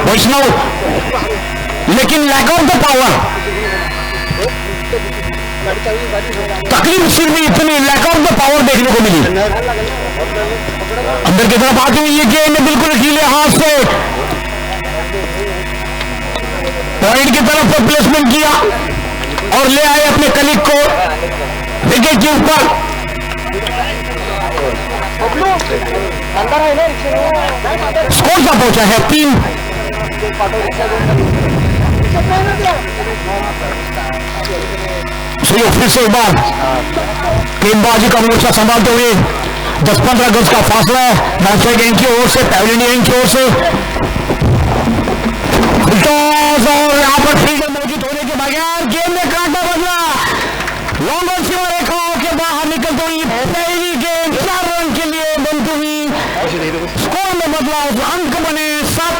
वैष्णव, लेकिन lack of the power, तकलीफ सिर्फ इतनी लैक ऑफ द पावर देखने को मिली। अंदर की तरफ आती हुई ये गेंद बिल्कुल ढीले हाथ से पॉइंट की तरफ प्लेसमेंट किया और ले आए अपने कलीग को विकेट के ऊपर। स्कोर क्या पहुंचा है 3। फिर से एक बार गेंदबाजी का मोर्चा संभालते हुए 10-15 गज का फासला है नौशे गैंग की ओर से, पैवेलियन की ओर से। और यहां पर फील्डर मौजूद होने के बगैर गेम में कांटा बदला, लॉन्ग ऑन सीमा रेखाओं के बाहर निकलते हुई पहली गेंद 4 रन के लिए बनती हुई स्कोर में बदलाव, अंक बने 7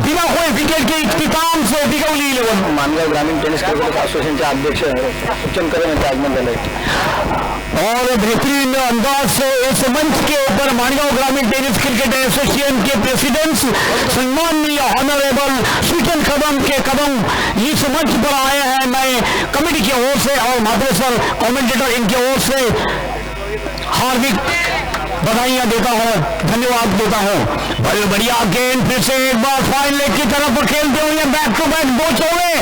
बिना हुए विकेट के इख्तिताम से बिगौली 11। मानगाव ग्रामीण टेनिस क्रिकेट एसोसिएशनचे अध्यक्ष उच्चमकर यांचे आगमन झाले और बेहतरीन अंदाज से इस मंच के ऊपर मानगांव ग्रामीण टेनिस क्रिकेट एसोसिएशन के प्रेसिडेंट सम्माननीय ऑनरेबल सूचन कदम के कदम इस मंच पर आए हैं। मैं कमेटी की ओर से और माधवेश्वर कमेंटेटर इनकी ओर से हार्दिक बधाइयां देता हूं, धन्यवाद देता हूं। बड़ी बढ़िया गेंद फिर से एक बार फाइन लेग की तरफ खेलते हुए बैक टू बैक 2 चौके।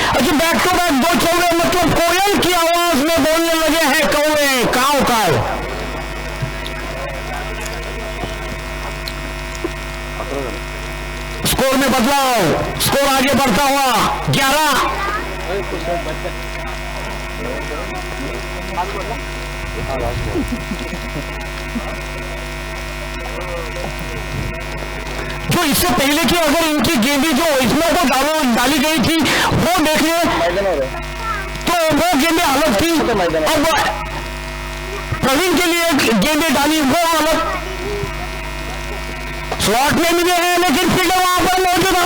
अच्छा, बैक टू बैक 2 चौके मतलब कोयल की आवाज में बोलने लगे हैं कौवे, काव काव। स्कोर में बदलाव, स्कोर आगे बढ़ता हुआ 11। जो इससे पहले की अगर इनकी गेंदें जो इसमें तो डाली गई थी वो देख ले तो वो गेंदें अलग थी। अब प्रवीण के लिए गेंदें डाली वो अलग स्लॉट में मिले हैं, लेकिन फील्डर वहां पर मौजूद है।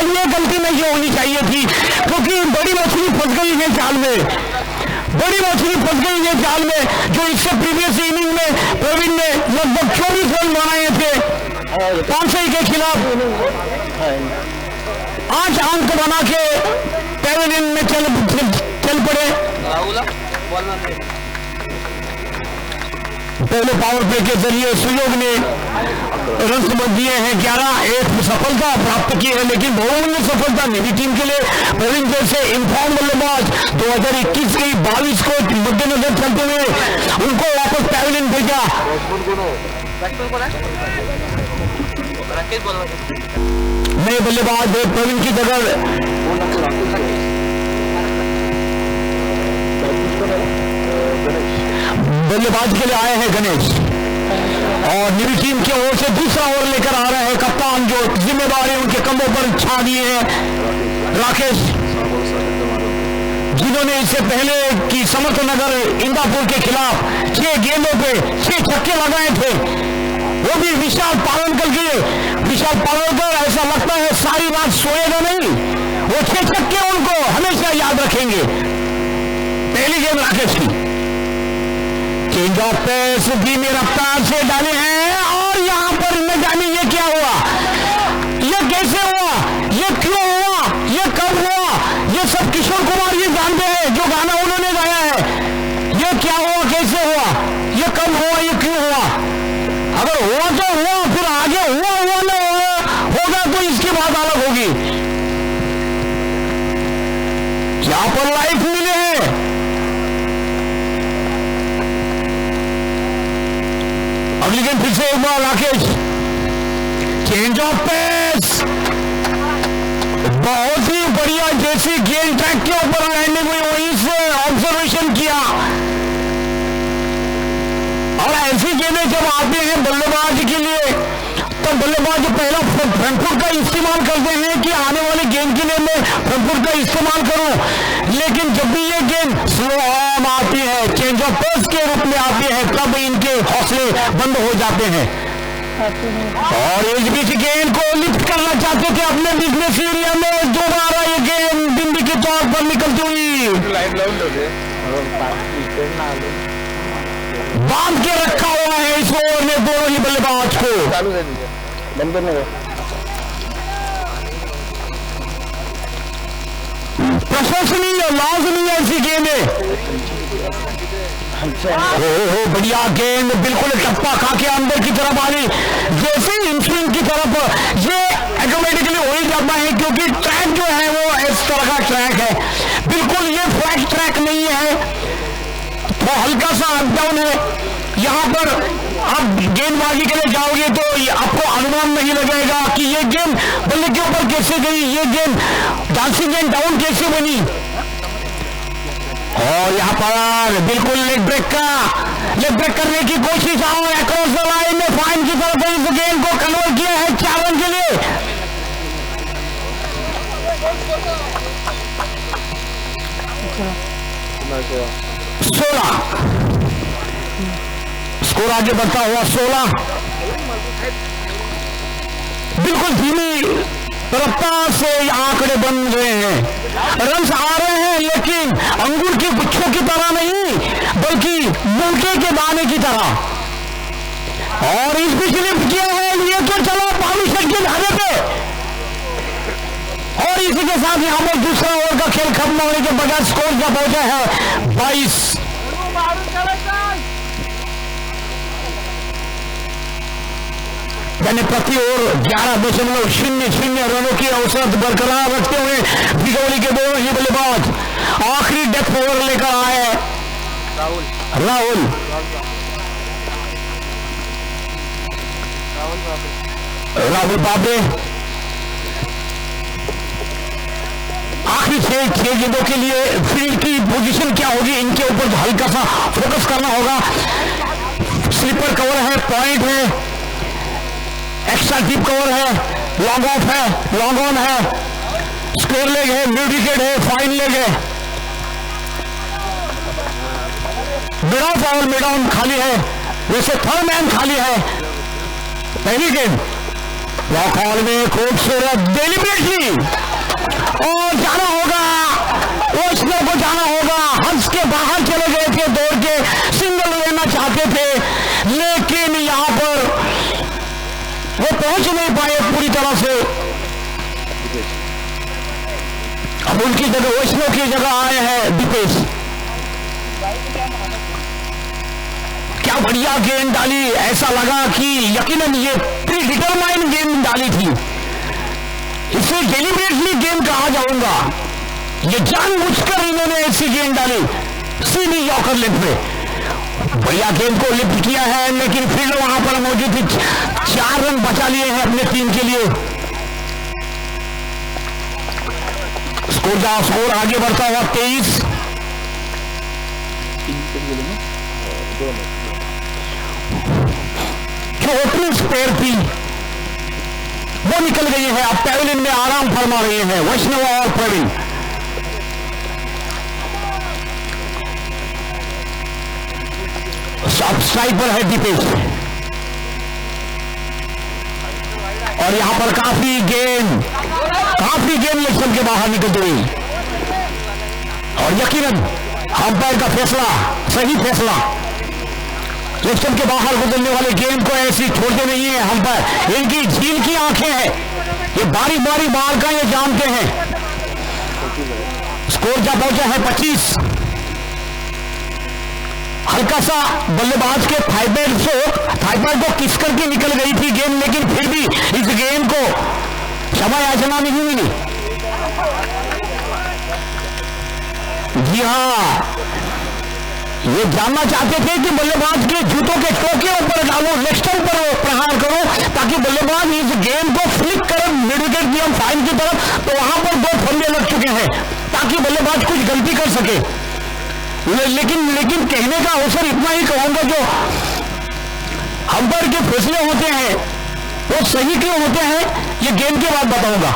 ये गलती नहीं होनी चाहिए थी क्योंकि बड़ी मछली फंस गई है जाल में, बड़ी मछली फंस गई है जाल में। जो इससे प्रीवियस इनिंग में प्रवीण ने लगभग 24 रन बनाए थे 500 के खिलाफ, 8 अंक बना के पैवेलियन में चल पड़े। पहले पावर प्ले के जरिए सुयोग ने रन समझ दिए हैं 11, एक सफलता प्राप्त की है, लेकिन बहुमूल्य सफलता मेरी टीम के लिए। प्रवीण जैसे इनफॉर्म बल्लेबाज 2021 की 22 को मद्देनजर चलते हुए उनको वापस पैवेलियन भेजा। नए बल्लेबाज प्रवीण की जगह बल्लेबाज के लिए आए हैं गणेश और मेरी टीम की ओर से दूसरा ओवर लेकर आ रहे हैं कप्तान, जो जिम्मेदारी उनके कंधों पर छा दिए हैं, राकेश, जिन्होंने इससे पहले कि समर्थनगर इंदापुर के खिलाफ 6 गेंदों पे 6 छक्के लगाए थे, वो भी विशाल पालनकर के। विशाल पालनकर ऐसा लगता है सारी रात सोएगा नहीं, वो 6 छक्के उनको हमेशा याद रखेंगे। पहली गेंद राकेश की, चेंज ऑफ पेस धीमी रफ्तार से डाले हैं और यहां पर न जाने ये क्या हुआ, ये कैसे हुआ, ये क्यों हुआ, ये कब हुआ, ये सब किशोर कुमार ये जानते हैं जो गाना उन्होंने गाया है। ये क्या हुआ, कैसे हुआ, ये कब हुआ, ये क्यों हुआ। अगर हुआ तो हुआ, फिर आगे हुआ न होगा तो इसकी बात अलग होगी। यहां पर लाइफ मिले हैं, अगली गेंद फिर से एक बार राकेश, चेंज ऑफ पेस, बहुत ही बढ़िया जैसी गेंद ट्रैक के ऊपर लैंडिंग हुई वहीं से ऑब्जर्वेशन किया। और ऐसी गेंदें जब आती हैं बल्लेबाज के लिए तब बल्लेबाज पहला फ्रंट फुट का इस्तेमाल करते हैं कि आने वाली गेंद के लिए मैं फ्रंट फुट का इस्तेमाल करूं, लेकिन जब भी ये गेंद स्लो ऑन आती है, चेंज ऑफ पेस के रूप में आती है, तब इनके हौसले बंद हो जाते हैं। और इस बीच गेंद को लिफ्ट करना चाहते थे अपने बिजनेस एरिया में, दोबारा ये गेंद बिंदी के तौर पर निकलती हुई बांध के रखा हुआ है इस ओवर में दोनों ही बल्लेबाज को। अशोसनीय लॉज नहीं है ऐसी गेंद हो बढ़िया गेंद बिल्कुल टप्पा खा के अंदर की तरफ आ गई, जैसे इंस्विंग की तरफ ये ऑटोमेटिकली हो ही जाता है क्योंकि ट्रैक जो है वो इस तरह का ट्रैक है, बिल्कुल ये फ्लैट ट्रैक नहीं है, तो हल्का सा अप डाउन है। यहाँ पर आप गेंदबाजी के लिए जाओगे तो आपको अनुमान नहीं लगेगा कि ये गेंद बल्ले के ऊपर कैसे गई, ये गेंद डांसिंग एंड डाउन कैसे बनी। और यहाँ पर बिल्कुल लेग ब्रेक करने की कोशिश आओ अक्रॉस द लाइन में फाइन की तरफ इस गेंद को कन्वर्ट किया है 4 रन के लिए। स्कोर आगे बढ़ता हुआ 16, बिल्कुल धीमी रफ्तार से आंकड़े बन रहे हैं, रन आ रहे हैं लेकिन अंगूर के गुच्छों की तरह नहीं बल्कि मूंगे के दाने की तरह। और इस बीच लिफ्ट किया है, ये तो चला 22 के धारे पे, और इसी के साथ यहां पर दूसरा ओवर का खेल खत्म होने के बगैर स्कोर क्या पहुंचा है 22। यानी प्रति ओवर 11.00 रनों की औसत बरकरार रखते हुए बिजौली के दोनों ही बल्लेबाज आखिरी डेथ ओवर लेकर आए राहुल बाबरे। आखिरी 6 गेंदों के लिए फील्ड की पोजीशन क्या होगी, इनके ऊपर हल्का सा फोकस करना होगा। स्लीपर कवर है, पॉइंट है, एक्स्ट्रा डीप कवर है, लॉन्ग ऑफ है, लॉन्ग ऑन है, स्क्वायर लेग है, मिड विकेट है, फाइन लेग है, मिड ऑफ और मिड ऑन खाली है, वैसे थर्ड मैन खाली है। पहली गेंद लॉक हॉल में खूबसूरत डेलिब्रेटली और जाना होगा, ओशनर को जाना होगा, हंस के बाहर चले गए थे, दौड़ के सिंगल लेना चाहते थे लेकिन यहां पर वो पहुंच नहीं पाए पूरी तरह से। अब उनकी जगह वैष्णव की जगह आए हैं दीपेश। क्या बढ़िया गेंद डाली, ऐसा लगा कि यकीनन ये प्री डिटरमाइंड गेंद डाली थी, इसे डेलिब्रेटली गेंद कहा जाऊंगा, ये जानबूझकर इन्होंने ऐसी गेंद डाली सीधी यॉर्कर लेग पे। बढ़िया गेंद को लिफ्ट किया है लेकिन फील्ड वहां पर मौजूद थी, 4 रन बचा लिए हैं अपने टीम के लिए। स्कोर आगे बढ़ता हुआ 23। जो ओपनिंग स्पेयर थी वो निकल गई है, अब पैवेलियन में आराम फरमा रहे हैं वैष्णव और प्रवीण। अब स्ट्राइक पर है दीपेश और यहां पर काफी गेंद लेग के बाहर निकलती हुई और यकीनन अंपायर का फैसला सही फैसला। लेग के बाहर गुजरने वाले गेंद को ऐसी छोड़ते नहीं है अंपायर, इनकी झील की आंखें हैं, ये बारी बारी बार का ये जानते हैं। स्कोर क्या पहुंचा है 25। हल्का सा बल्लेबाज के थाईपैड को किस करके निकल गई थी गेंद, लेकिन फिर भी इस गेंद को क्षमा याचना नहीं मिली। जी हाँ, ये जानना चाहते थे कि बल्लेबाज के जूतों के टोके ऊपर डालो, लेग स्टंप पर प्रहार करो ताकि बल्लेबाज इस गेंद को फ्लिक करे मिड विकेट नियम फाइन की तरफ, तो वहां पर 2 फंदे लग चुके हैं ताकि बल्लेबाज कुछ गलती कर सके। लेकिन कहने का अवसर इतना ही कहूंगा, जो अंपायर के फैसले होते हैं वो सही क्यों होते हैं ये गेंद के बाद बताऊंगा।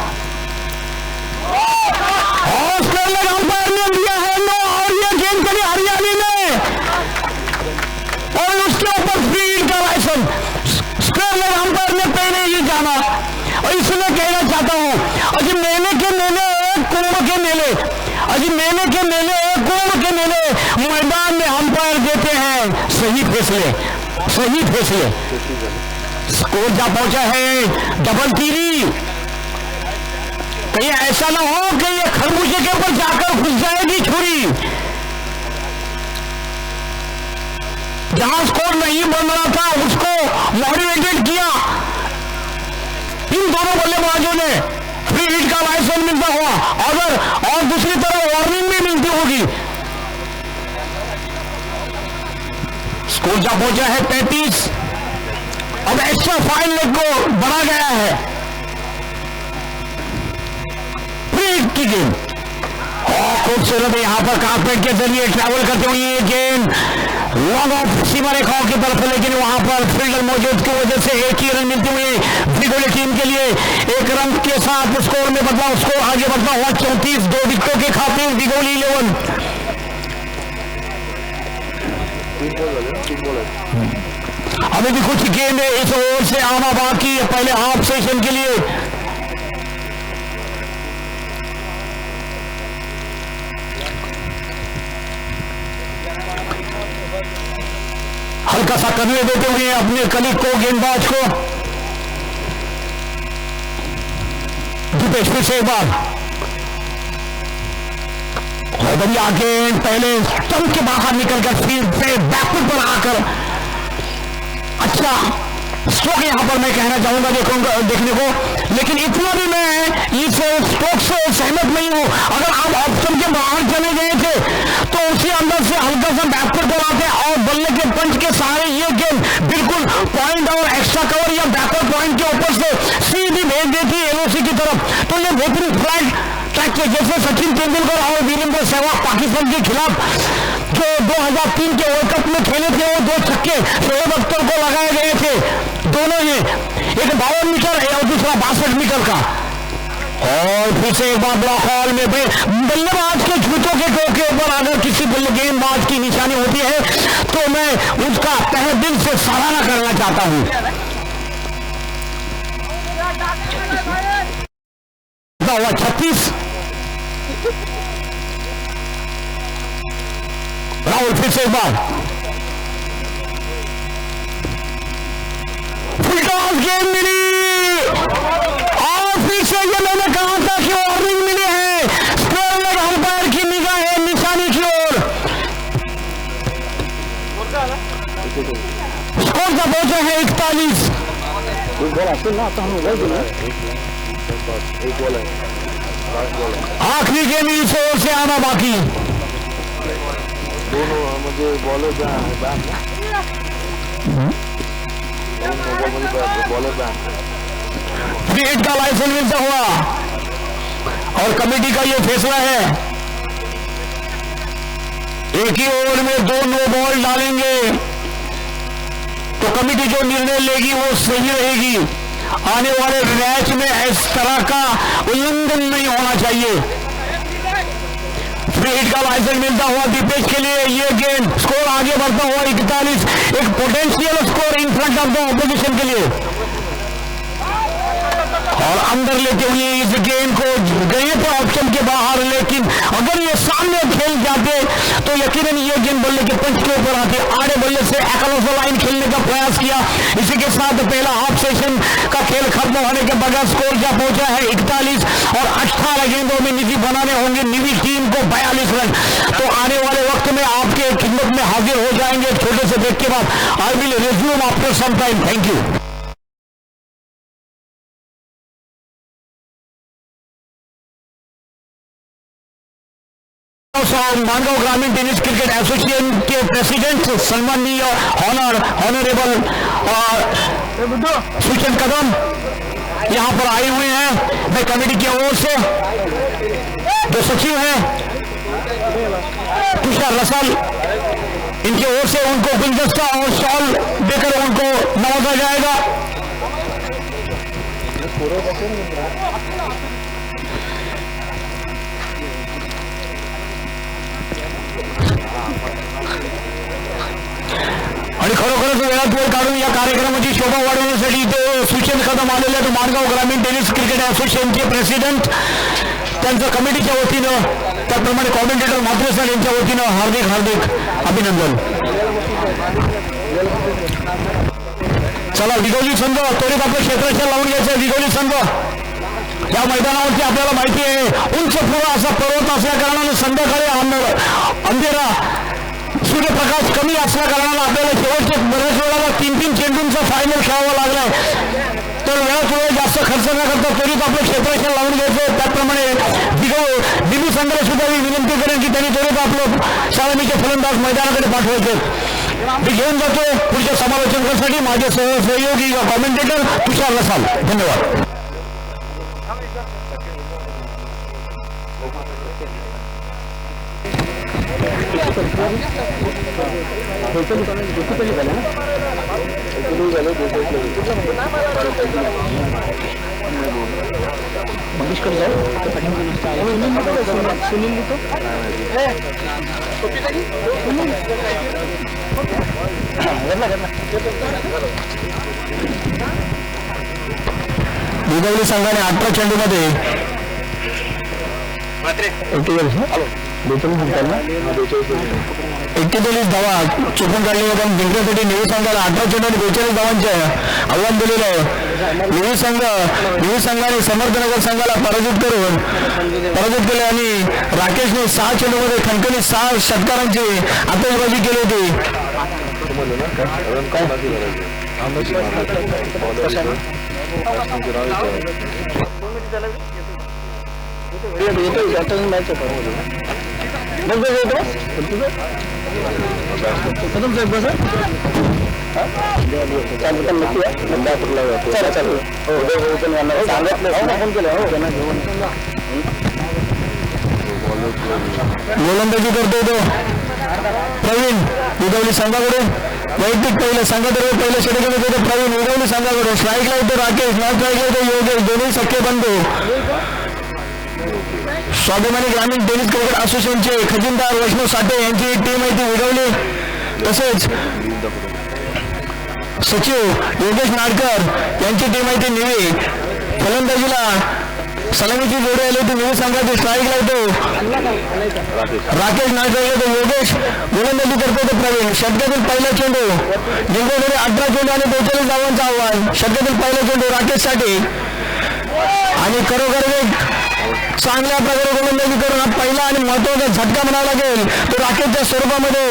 ऑस्ट्रेलियन अंपायर ने दिया है नो और ये गेंद चली हरियाणी में और उसके ऊपर फील्ड का लाइसेंस ऑस्ट्रेलियन अंपायर ने पहले ही जाना। और इसलिए कहना चाहता हूं अजी मेले के मेले कुंभ के मेले, अजी मेले के मेले कुंभ के मेले मैदान में अंपायर देते हैं सही फैसले। स्कोर जा पहुंचा है डबल 3। कहीं ऐसा ना हो कि ये खरबूजे के ऊपर जाकर नहीं बन रहा था उसको मोटिवेटेड किया। इन दोनों बल्लेबाजों ने फ्री हिट का लाइसेंस मिलता हुआ अगर और दूसरी तरफ वार्निंग भी मिलती होगी। स्कोर जा पहुंचा है 35। अब एक्स्ट्रा 5 लेग को बढ़ा गया है। फ्री हिट की गेंद और खूबसूरत यहां पर कारपेट के जरिए ट्रैवल करते हुए ये गेंद लॉन्ग ऑफ सीमा रेखाओं की तरफ, लेकिन वहां पर फील्डर मौजूद की वजह से एक ही रन मिलते हुए विगोली टीम के लिए एक रन के साथ स्कोर में बदलाव, स्कोर आगे बढ़ता हुआ 34 2 विकेटों के खाते विगोली 11। अभी भी कुछ गेंद इस ओवर से आना बाकी है पहले हाफ सेशन के लिए। हल्का सा कन्वे देते हुए अपने कलीग को, गेंदबाज को, दीपेश फिर से एक बार बढ़िया गेंद पहले स्टंप के बाहर निकलकर फील्ड पे बैकफुट पर आकर अच्छा स्ट्रोक यहां पर मैं कहना चाहूंगा देखने को, लेकिन इतना भी मैं इस स्ट्रोक से सहमत नहीं हूं। अगर आप ऑप्शन के बाहर चले गए थे तो उसी अंदर से हल्का सा बैकफुट पर आते और बल्ले के पंच के सहारे ये गेंद बिल्कुल पॉइंट और एक्स्ट्रा कवर या बैकवर्ड पॉइंट के ऊपर से सीधी भेज देती एलओसी की तरफ, तो ये बेहतरीन फ्लैग ट्रैक के जैसे सचिन तेंदुलकर और वीरेंद्र सहवाग पाकिस्तान के खिलाफ जो 2003 के वर्ल्ड कप में खेले थे वो 2 छक्के शोएब अख्तर को लगाए गए थे, दोनों ही एक 52 मीटर और दूसरा 62 मीटर का। और फिर से एक बार ब्लॉक हॉल में बल्लेबाज के जूतों के टो के ऊपर अगर किसी गेंदबाज की निशानी होती है तो मैं उसका तहे दिल से सराहना करना चाहता हूं। 36 राहुल फिर से एक बार फुल टॉस गेंद मिली और फिर से ये मैंने कहा था कि वार्निंग मिली है, स्क्वायर लेग अंपायर की निगाह है निशानी की ओर। स्कोर का पहुंचा है 41। आखिरी गेंद इस ओर से आना बाकी। दोनों मुझे बॉलर फ्री हिट का लाइसेंस मिलता हुआ और कमेटी का यह फैसला है एक ही ओवर में 2 नो बॉल डालेंगे तो कमेटी जो निर्णय लेगी वो सही रहेगी। आने वाले मैच में इस तरह का उल्लंघन नहीं होना चाहिए। फ्री हिट का लाइसेंस मिलता हुआ दीपेश के लिए ये गेंद, स्कोर आगे बढ़ता हुआ 41, एक potential score in front of the opposition के लिए और अंदर लेते हुए इस गेंद को गए थे ऑप्शन के बाहर, लेकिन अगर ये सामने खेल जाते तो यकीनन ये गेंद बल्ले के पंच के ऊपर आते। आड़े बल्ले से एकल लाइन खेलने का प्रयास किया। इसी के साथ पहला हाफ सेशन का खेल खत्म होने के बगैर स्कोर जा पहुंचा है 41 और 18 गेंदों में निजी बनाने होंगे निजी टीम को 42 रन। तो आने वाले वक्त में आपके खिदमत में हाजिर हो जाएंगे छोटे से ब्रेक के बाद। I will resume after some time. Thank you. Mangaon ग्रामीण टेनिस क्रिकेट एसोसिएशन के प्रेसिडेंट सम्माननीय ऑनरेबल सूचन कदम यहां पर आए हुए हैं। मैं कमेटी की ओर से जो सचिव हैं तुषार रसल, इनकी ओर से उनको गुलदस्ता और शॉल देकर उनको नवाजा जाएगा। आणि खरोखरच वेळात वेळ काढून या कार्यक्रमाची शोभा वाढवण्यासाठी ते सूचन कदम आलेले आहेत माणगाव ग्रामीण टेनिस क्रिकेट असोसिएशनचे प्रेसिडेंट, त्यांचं कमिटीच्या वतीनं त्याप्रमाणे कॉमेंटेटर म्हात्रे सर यांच्या वतीनं हार्दिक हार्दिक अभिनंदन। चला विगोली संघ त्वरित आपलं क्षेत्रशः लावून घ्यायचं। विगोली संघ या मैदानावरती आपल्याला माहिती आहे उंच पुरा असा पर्वत असल्या कारणाने संध्याकाळी अंधेरा सूर्यप्रकाश कमी असल्या कारणानं आपल्याला शेवटच्या बऱ्याच वेळाला 3-3 चेंडूंचा फायनल खेळावा लागलाय. तर वेळात वेळ जास्त खर्च न करता त्वरित आपलं क्षेत्ररक्षण लावून घ्यायचं. त्याचप्रमाणे दिल्ली संघाला सुद्धा मी विनंती करेन की त्यांनी त्वरित आपलं सलामीचे फलंदाज मैदानाकडे पाठवायचे. मी घेऊन जातो पुढच्या समालोचनासाठी माझे सहयोगी कॉमेंटेटर तुषार रसाल. धन्यवाद. दुधावली संघाने 18 चेंडूमध्ये 41 धावा चुकून काढली होती. जिंकण्यासाठी निळी संघाला 18 चेंडू आणि 42 धावांचे आव्हान दिलेलं आहे. निळी संघाने समर्थनगर संघाला पराजित केले आणि राकेशने 6 चेंडूमध्ये खणखणीत 6 षटकारांची आतषबाजी केली होती. गोलंदाजी करतो तो प्रवीण दुधावली संघाकडून. वैयक्तिक पहिलं संघातर्फे पहिलं षटक होते प्रवीण दुधावली संघाकडून. स्ट्राईकला होतो राकेश, नॉन स्ट्राईकला होतो योगेश. दोन्ही सख्खे बंधू स्वाभिमानी ग्रामीण टेनिस क्रिकेट असोसिएशनचे खजिनदार वैष्णव साठे यांची टीम आहे ती विडवली. तसेच सचिव योगेश नाडकर यांची टीम आहे ती निळी. फलंदाजीला सलामीची जोडी आली होती निळी संघाची. स्ट्राईकला होतो राकेश नाडकर, योगेश गोलंदाजी करतो तो प्रवीण. षटकातील पहिला चेंडू जिंकण्यासाठी 18 चेंडू आणि 42 धावांचं आव्हान. षटकातील पहिला चेंडू राकेशसाठी आणि खरोखर एक चांगल्या प्रकारे गोलंदाजी करून हा पहिला आणि महत्वाचा झटका म्हणावा लागेल तो राकेशच्या स्वरूपामध्ये.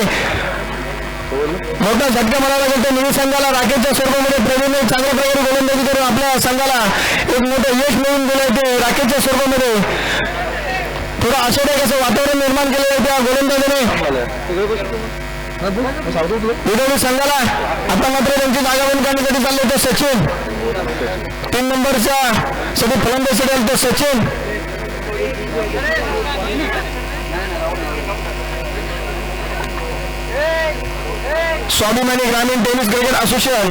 मोठा झटका म्हणावा लागेल तर निळी संघाला राकेशच्या स्वरूपामध्ये प्रवीणने चांगल्या प्रकारे गोलंदाजी करून आपल्या संघाला एक मोठं यश मिळवून दिलं ते राकेशच्या स्वरूपामध्ये. थोडं आश्चर्य कसं वातावरण निर्माण केलेलं आहे त्या गोलंदाजीने दुधावली संघाला. आता मात्र त्यांची जागा बंद करण्यासाठी चालले तर सचिन 3 नंबरच्या साठी फलंदाजी आले तर सचिन. स्वाभिमानी ग्रामीण टेनिस क्रिकेट असोसिएशन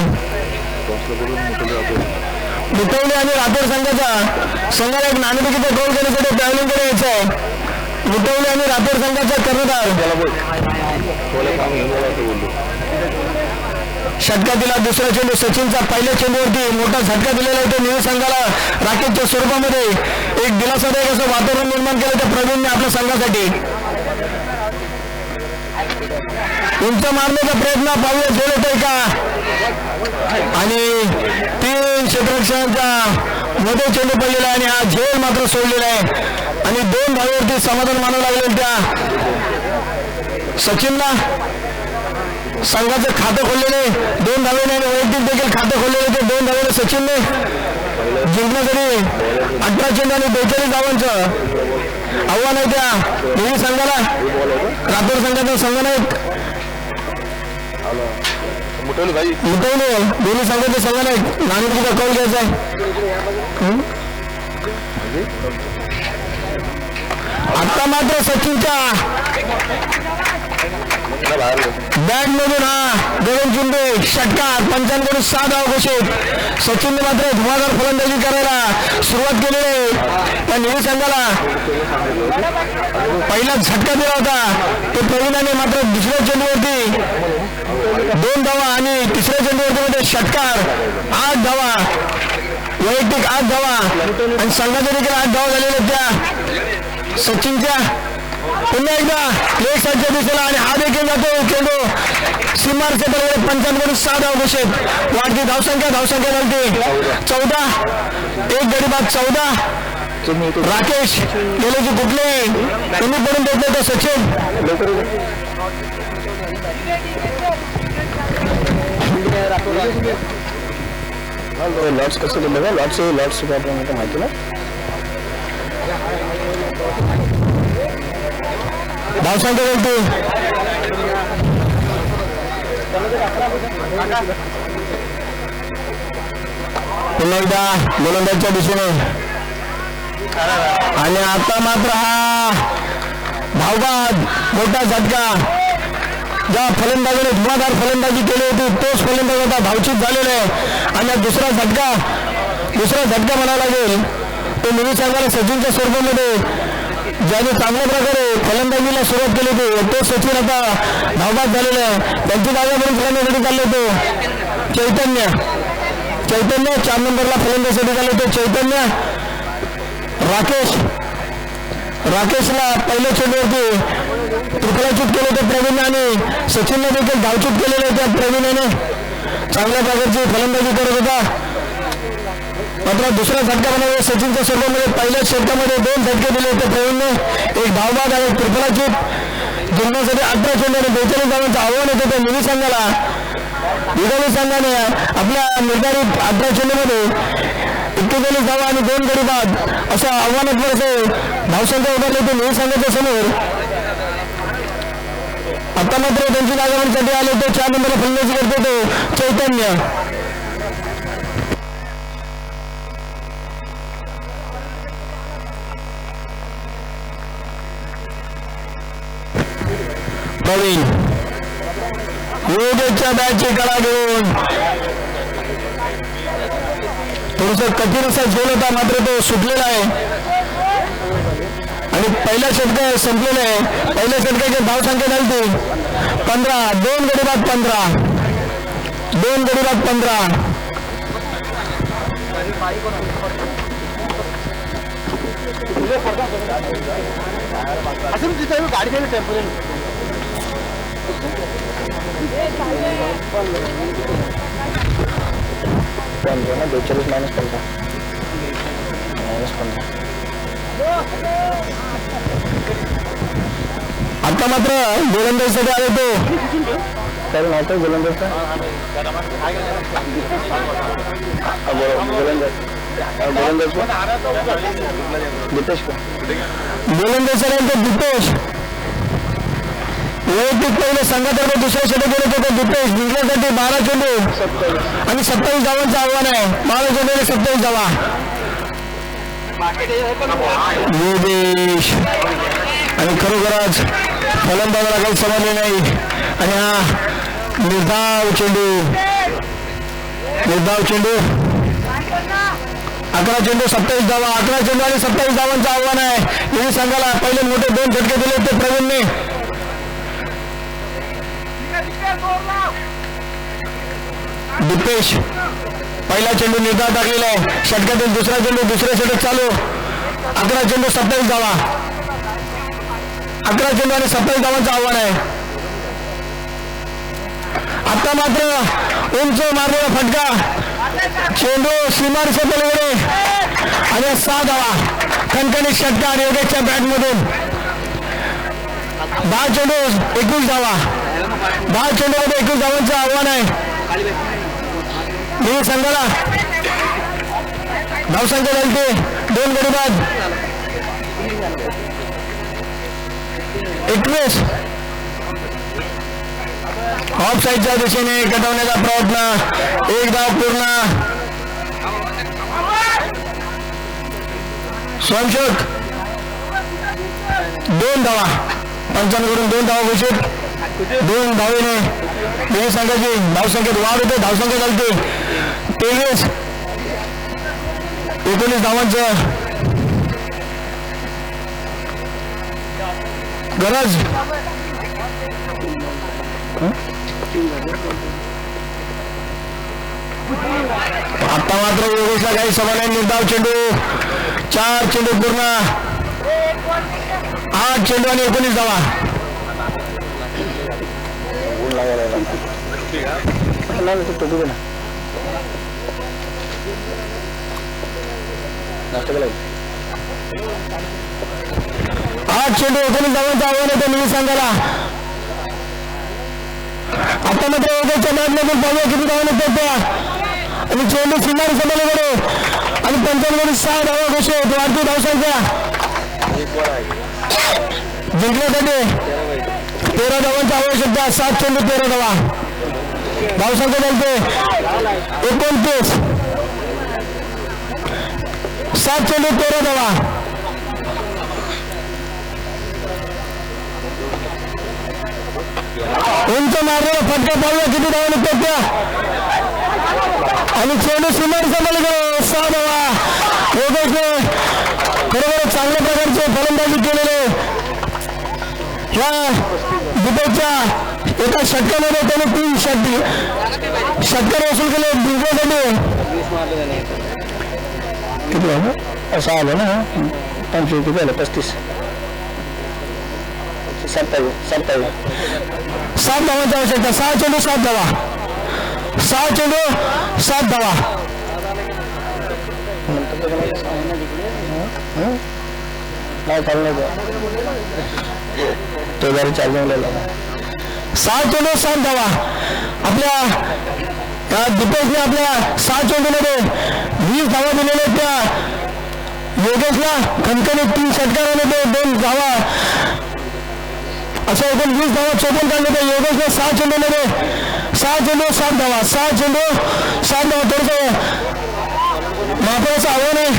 मुठवली आणि राठोड संघाला एक नाणेफेकीचा गोल करण्यासाठी ट्रॅव्हलिंगकडे यायचं आहे. मुठवली आणि राठोड संघाचा कर्णधार षटकातीला दुसरा चेंडू सचिनचा पहिल्या चेंडूवरती मोठा झटका दिलेला आहे. तो निळी संघाला राकेशच्या स्वरूपामध्ये एक दिलासादायक असं वातावरण निर्माण केलं त्या प्रवीणने आपल्या संघासाठी. उंच मारण्याचा प्रयत्न पाहूया झेल होतोय का. आणि 3 क्षेत्ररक्षणाचा मध्ये चेंडू पडलेला आहे आणि हा झेल मात्र सोडलेला आहे. आणि 2 धावेवरती समाधान मानावं लागेल त्या सचिनला. संघाचं खातं खोललेले 2 धावेने आणि वैयक्तिक देखील खातं खोललेले ते 2 धावेने सचिनने जिंकण्यासाठी 18 चेंडू आणि 42 धावांचं आव्हान आहे त्या दोन्ही संघाला. राठोड संघाचा संघनायक मुठवले दोन्ही संघाच्या संघनायक नाणेफेकीचा कौल घ्यायचा आहे. आता मात्र सचिनच्या बॅट मधून हा गगनचुंबी षटकार 55 6 धावा घोषित. सचिनने मात्र धुमाधार फलंदाजी करायला सुरुवात केलेली आहे. त्या निळी संघाला पहिला झटका दिला होता तो प्रवीणाने मात्र दुसऱ्या चेंडूवरती 2 धावा आणि तिसऱ्या चेंडूवरती मध्ये षटकार 8 धावा वैयक्तिक 8 धावा आणि संघाच्या देखील 8 धावा झालेल्या त्या सचिनच्या. पुन्हा एकदा लेग साईडच्या दिशेला आणि हा देखील जातो चेंडू सीमारच्या बरोबर 55 6 धावा घोषित. वाढती धावसंख्या झाली 14. एक गडी बाद 14. राकेश गेल्याची कुठले कमी पडून देत नाही तर सचिन लॉट्स कसं दिलं का लॉट्स काय आपल्याला माहिती ना धावसंख्या बोलतो पुन्हा एकदा गोलंदाजच्या दिशेने आणि आता मात्र हा धावबाद मोठा झटका ज्या फलंदाजीने धुमाधार फलंदाजी केली होती तोच फलंदाज आता धावचित झालेला आहे आणि दुसरा झटका म्हणावा लागेल तो मिनी संघाला सचिनच्या स्वरूपामध्ये ज्याने चांगल्या प्रकारे फलंदाजीला सुरुवात केली होती तो सचिन आता धावबाद झालेला आहे त्यांची जागा म्हणून फलंदाजीसाठी चालले होतो चैतन्य 4 नंबरला फलंदाजीसाठी चालले होते चैतन्य राकेशला पहिल्या चेंडूवरती त्रिफलाचूत केले होते प्रवीण आणि सचिनने देखील धावचूत केलेले होते प्रवीणाने चांगल्या प्रकारची फलंदाजी करत होता मात्र दुसरा झटका बनावे सचिनच्या सर्वांमध्ये पहिल्याच षटकामध्ये 2 झटके दिले होते प्रवीणने एक धावबाद आणि त्रिफलाचूत जिंकण्यासाठी 18 चेंडू आणि 42 धावांचं आव्हान होतं त्या मिनी संघाला विधानी संघाने आपल्या निर्धारित 18 चेंडूमध्ये 41 धावा आणि 2 गडी बाद असं आव्हानात्मक असे धावसंख्या उभारले होते मिनी संघाच्या समोर आता मात्र त्यांची जागावरसाठी आले होते 4 नंबरला फलंदाजी करतो तो चैतन्य प्रवीण योगेशच्या बॅटची कळा घेऊन थोडस कठीण असा झोल होता मात्र तो सुटलेला आहे आणि पहिल्या षटक संपलेलं आहे पहिल्या षटकाची धावसंख्या झाली 15 2 गडी बाद 15 गाडी टेम्पो 42 -15 आता मात्र गोलंदाजीसाठी आले तो तर नव्हतं गोलंदाज दिपेश दिपेश वैयक्तिक पहिले संघातर्फे दुसऱ्या षटक गेले होते दिपेश जिंकण्यासाठी 12 चेंडू आणि 27 धावांचं आव्हान आहे 12 चेंडू आणि 27 धावा योगेश आणि खरोखरच फलंदाजाला काही समजले नाही आणि हा निर्धाव चेंडू 11 चेंडू 27 धावा 11 चेंडू आणि 27 धावांचं आव्हान आहे मिनी संघाला पहिले मोठे 2 झटके दिले होते प्रवीणने दिपेश पहिला चेंडू निर्धार टाकलेला आहे षटकातील दुसरा चेंडू दुसरे षटक चालू 11 चेंडू 27 धावा 11 चेंडू आणि 27 धावांचं आव्हान आहे आता मात्र उंच मारलेला फटका चेंडू सीमारेषा पलीकडे आणि 6 धावा खणखणीत षटकार योगेशच्या बॅटमधून 10 चेंडू 21 धावा 10 चेंडूमध्ये 21 धावांचं आव्हान आहे मिनी संघाला धावसंख्या झाली 2 गडी बाद 21 ऑफ साईडच्या दिशेने कटवण्याचा प्रयत्न 1 धाव पूर्ण स्वयंशोध 2 धावा पंचांकडून 2 धावा घोषित 2 धावेने मिनी संघाची धावसंख्येत वाढ होते धावसंख्या चालते 19 धावांचं गरज आता मात्र योगेशला काही सवाल आहे निर्धाव चेंडू 4 चेंडू पूर्ण 8 चेंडू आणि 19 धावा आठ चेंडू 19 धावांचं आव्हान होतं मिनी संघाला आता मात्र योगेशच्या बॅटमधून पाहूया किती धावा निघतात त्या आणि चेंडू सिंगारी समोरकडे आणि पंचांकडे 6 धावा घोषित. वाढती धावसंख्या जिंकण्यासाठी 13 धावांची आवश्यकता. 7 चेंडू 13 धावा. धावसंख्या चालते 29. 7 चेंडू 13 धावा. उंच मारलेला फटका पाहूया किती धावा निघतात त्या आणि चेंडू सीमार समोर 6 धावा. योगेशने खरोखर चांगल्या प्रकारचे फलंदाजी केलेले. ह्या दुबईच्या एका षटकामध्ये त्याने 3 षटकार वसूल केले. जिंकण्यासाठी किती असं आलं ना 35 किती आलं 35 27 7 धावांची आवश्यकता. 6 चेंडू 7 धावा. 6 चेंडू 7 धावा. तो जरा चालवलेला 6 चेंडू 7 धावा. आपल्या दीपेशने आपल्या 6 चेंडूमध्ये 20 धावा दिलेल्या त्या योगेशला खणखणीत 3 षटकाराने 2 धावा असं एकूण 20 धावा शोधून काढले. तर योगेशने 6 चेंडूमध्ये 6 चेंडू 7 धावा. 6 चेंडू 7 धावा. थोडंसं महापौराचं आव्हान आहे.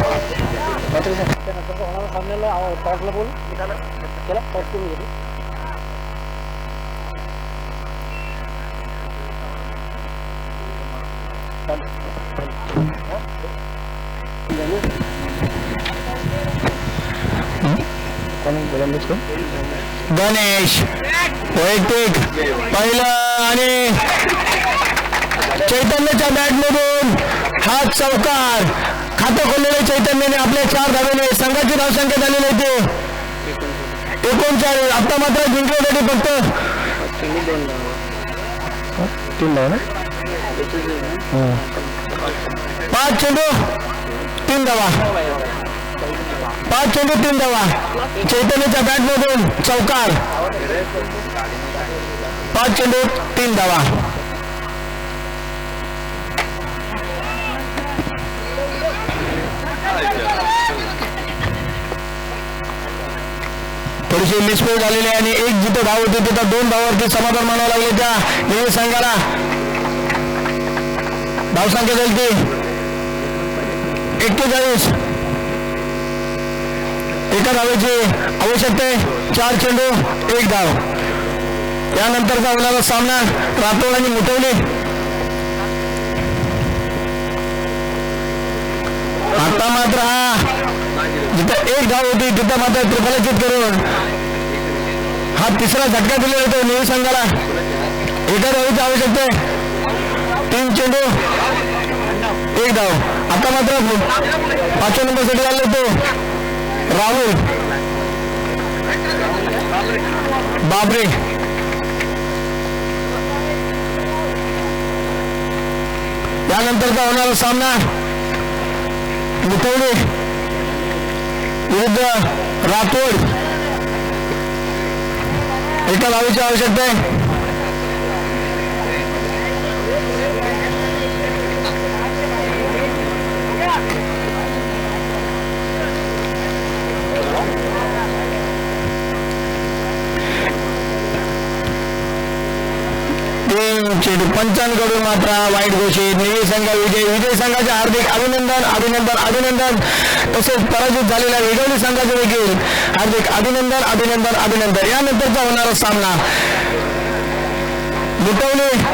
गणेश वैयक्तिक पहिलं आणि चैतन्याच्या बॅटमधून हा चौकार. खातं खोललेले चैतन्याने आपल्या 4 धावेने संघाची धावसंख्या झालेली होती 39. आता मात्र जिंकण्यासाठी फक्त 3 धावा. 5 चेंडू 3 धावा. 5 चेंडू 3 धावा. चैतन्याच्या बॅटमधून चौकार. 5 चेंडू 3 धावा. थोडीशी मिसफेर झालेली आहे आणि 1 जिथं धाव होती तिथं 2 धावावरती समाधान मानावं लागले त्या निळ्या संघाला. धावसंख्या झाली ती 41. एका धावेची आवश्यकता आहे. 4 चेंडू 1 धाव. त्यानंतरचा होणारा सामना राठोड आणि मुठवली. आता मात्र हा जिथं 1 धाव होती तिथं मात्र त्रिफलचित करून हा 3रा झटका दिलेला होता निळी संघाला. एका धावेची आवश्यकता आहे. 3 चेंडू 1 धाव. आता मात्र 5व्या नंबरसाठी आले तो राहुल बाबरे. त्यानंतरचा होणारा सामना मुठवली विरुद्ध राठोड. एका धावेची आवश्यकता आहे. चेंडू पंचांकडून मात्र वाईट घोषित. निळी संघ विजय संघाचे हार्दिक अभिनंदन. तसेच पराजित झालेल्या वेगवली संघाचे देखील हार्दिक अभिनंदन. यानंतरचा होणारा सामना मुठवली